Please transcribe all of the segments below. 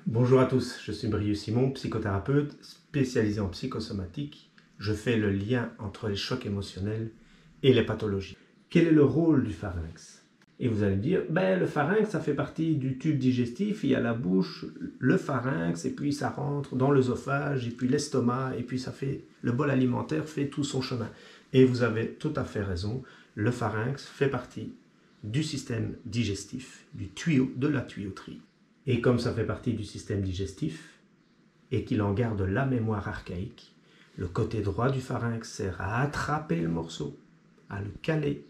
Bonjour à tous, je suis Brieux Simon, psychothérapeute spécialisé en psychosomatique. Je fais le lien entre les chocs émotionnels et les pathologies. Quel est le rôle du pharynx? Et vous allez me dire, le pharynx, ça fait partie du tube digestif, il y a la bouche, le pharynx, et puis ça rentre dans l'œsophage, et puis l'estomac, et puis ça fait, le bol alimentaire fait tout son chemin. Et vous avez tout à fait raison, le pharynx fait partie du système digestif, du tuyau, de la tuyauterie. Et comme ça fait partie du système digestif, et qu'il en garde la mémoire archaïque, le côté droit du pharynx sert à attraper le morceau, à le caler.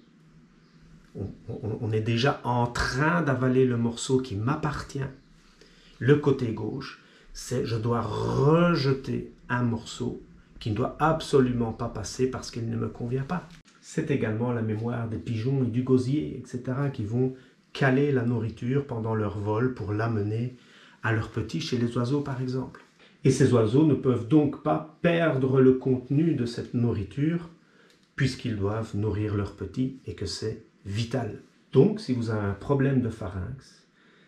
On est déjà en train d'avaler le morceau qui m'appartient. Le côté gauche, c'est je dois rejeter un morceau qui ne doit absolument pas passer parce qu'il ne me convient pas. C'est également la mémoire des pigeons et du gosier, etc., qui vont caler la nourriture pendant leur vol pour l'amener à leurs petits chez les oiseaux par exemple. Et ces oiseaux ne peuvent donc pas perdre le contenu de cette nourriture puisqu'ils doivent nourrir leurs petits et que c'est vital. Donc si vous avez un problème de pharynx,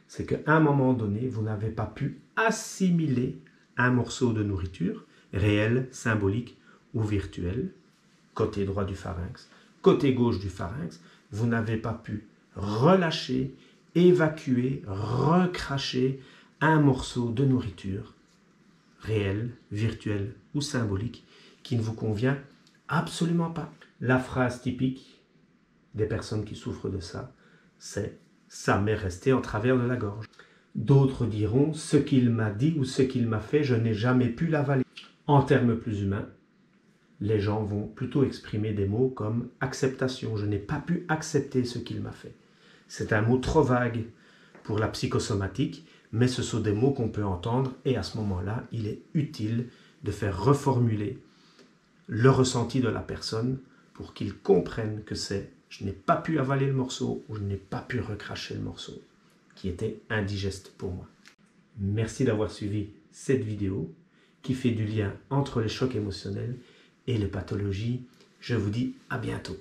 c'est qu'à un moment donné, vous n'avez pas pu assimiler un morceau de nourriture, réel, symbolique ou virtuel, côté droit du pharynx, côté gauche du pharynx, vous n'avez pas pu relâcher, évacuer, recracher un morceau de nourriture, réel, virtuel ou symbolique, qui ne vous convient absolument pas. La phrase typique des personnes qui souffrent de ça, c'est « ça m'est resté en travers de la gorge ». D'autres diront « ce qu'il m'a dit ou ce qu'il m'a fait, je n'ai jamais pu l'avaler ». En termes plus humains, les gens vont plutôt exprimer des mots comme « acceptation ». Je n'ai pas pu accepter ce qu'il m'a fait. C'est un mot trop vague pour la psychosomatique, mais ce sont des mots qu'on peut entendre et à ce moment-là, il est utile de faire reformuler le ressenti de la personne pour qu'il comprenne que c'est « je n'ai pas pu avaler le morceau » ou « je n'ai pas pu recracher le morceau » qui était indigeste pour moi. Merci d'avoir suivi cette vidéo qui fait du lien entre les chocs émotionnels et les pathologies. Je vous dis à bientôt.